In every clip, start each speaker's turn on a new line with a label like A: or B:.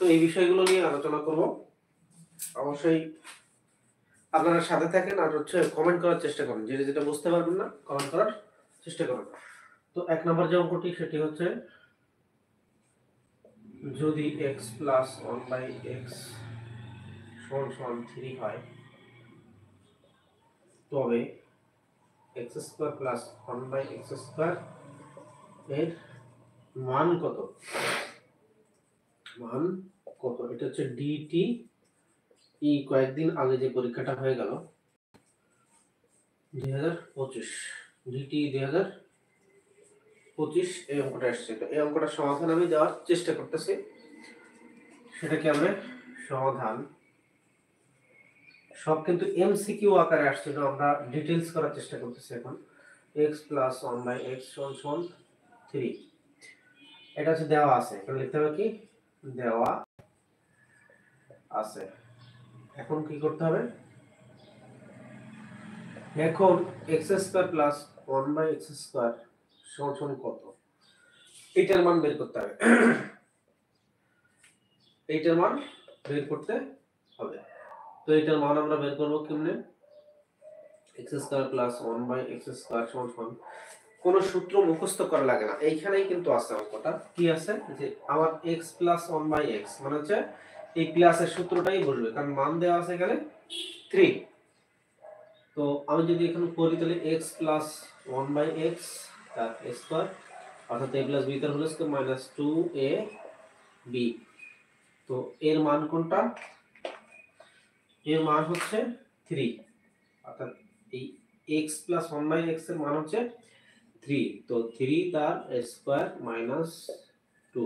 A: তো এই বিষয়গুলো নিয়ে আলোচনা করব। অবশ্যই আপনারা সাথে থাকেন আর কমেন্ট করার চেষ্টা করুন, যেটা বুঝতে পারবেন না কমেন্ট করার চেষ্টা করুন। তো 1 নম্বর যে অঙ্কটি সেটি হচ্ছে যদি x প্লাস 1/x সমান 3 হয় তবে x square plus 1/x square এর মান কত? এটা হচ্ছে ডিটি। কয়েকদিন আগে যে পরীক্ষাটা হয়ে গেল 2025 ডিটি 2025 এই অঙ্কটা আসছে। তো এই অঙ্কটার সমাধান আমি দেওয়ার চেষ্টা করতেছি। সেটা কেমনে সমাধান সব কিন্তু এমসিকিউ আকারে আসছে, তো আমরা ডিটেইলস করার চেষ্টা করতেছি এখন। x প্লাস 1/x সমান 3 এটা হচ্ছে দেওয়া আছে, এখানে লিখতে হবে কি দেওয়া আছে। এখন কি করতে হবে? এখন x square plus 1/x square সমান কত এইটার মান বের করতে হবে। এইটার মান বের করতে হবে। তো এইটার মান আমরা বের করব কেমনে? x square plus 1/x square সমান কোন সূত্র মুখস্থ করা লাগে না, এইখানেই কিন্তু আছে অঙ্কটা। কি আছে যে আমার x প্লাস 1/x মানে হচ্ছে এই প্লাসের সূত্রটাই বসবে, কারণ মান দেওয়া আছে এখানে 3। তো আমি যদি এখানে করি তাহলে x প্লাস 1/x তার স্কয়ার অর্থাৎ a প্লাস b তার হোল স্কয়ার মাইনাস 2ab। তো এর মান কোনটা? এর মান হচ্ছে 3, অর্থাৎ এই x প্লাস 1/x এর মান হচ্ছে 3। তো 3 তার স্কয়ার মাইনাস 2,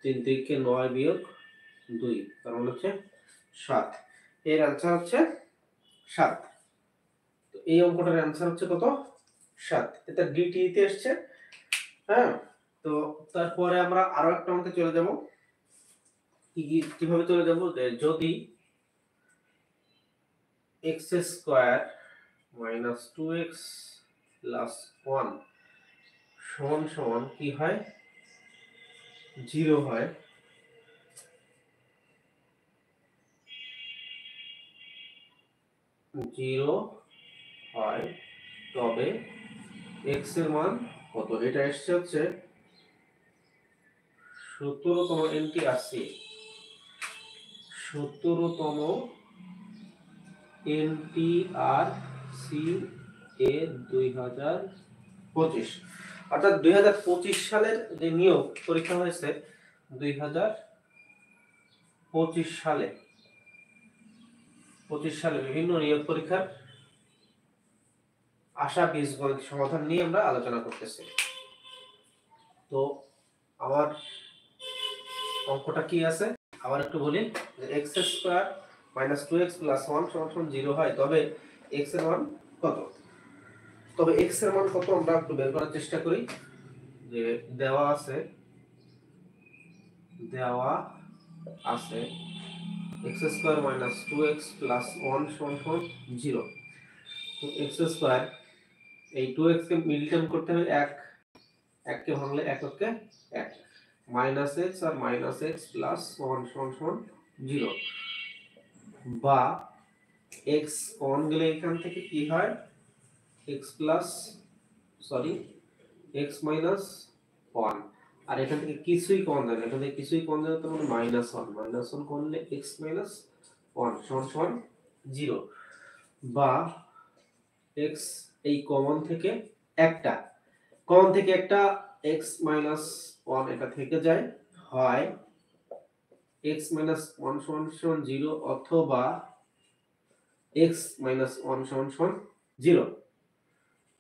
A: 3 থেকে 9 বিয়োগ 2 তার মানে হচ্ছে 7। এর आंसर হচ্ছে 7। তো এই অঙ্কটার आंसर হচ্ছে কত? 7। এটা ডিটি তে আসছে। হ্যাঁ, তো তারপরে আমরা আরো একটা অঙ্কে চলে যাব। কিভাবে চলে যাব? যদি x square minus 2x plus 1 সমান কি হয়? 0 হয়, তবে x এর মান কত? এটা আসছে হচ্ছে 17তম NTRC 17তম NTRC এ 2025, অর্থাৎ 2025 সালের যে নিয়োগ পরীক্ষা হয়েছে 2025 সালে বিভিন্ন নিয়োগ পরীক্ষার আশা বীজগণিত সমাধান নিয়ে আমরা আলোচনা করতেছি। তো আমার অঙ্কটা কি আছে আবার একটু বলি, যে x square minus 2x plus 1 সমান 0 হয় তবে x এর মান কত? তবে x এর মান কত আমরা একটু বের করার চেষ্টা করি। যে দেওয়া আছে x square minus 2x plus 1 সমান 0। তো x স্কয়ার এই 2x কে মিডল টার্ম করতে হবে 1, 1 কে ভাঙলে 1 কে 1, মাইনাস x আর মাইনাস x প্লাস 1 সমান 0, বা x কমন গেলে এখান থেকে কি হয় x মাইনাস 1, আর এখান থেকে কিছুই কমন যায় না, এখান থেকে কিছুই কমন যায় না, তার মানে মাইনাস 1 করলে x মাইনাস 1 সমান 0, বা x এই কমন থেকে একটা x মাইনাস 1 এটা থেকে যায়, হয় x মাইনাস 1 সমান 0 অথবা x মাইনাস 1 সমান 0।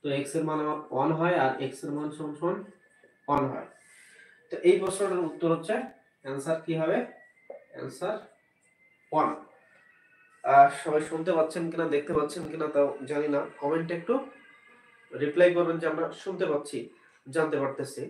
A: তো x এর মান আমার 1 হয় আর x এর মান সমান 1 হয়। তো এই প্রশ্নটার উত্তর হচ্ছে आंसर কি হবে? आंसर 1। সবাই শুনতে পাচ্ছেন কিনা দেখতে পাচ্ছেন কিনা তাও জানি না, কমেন্টে একটু রিপ্লাই করবেন যে আমরা শুনতে পাচ্ছি, জানতে পারতেছি।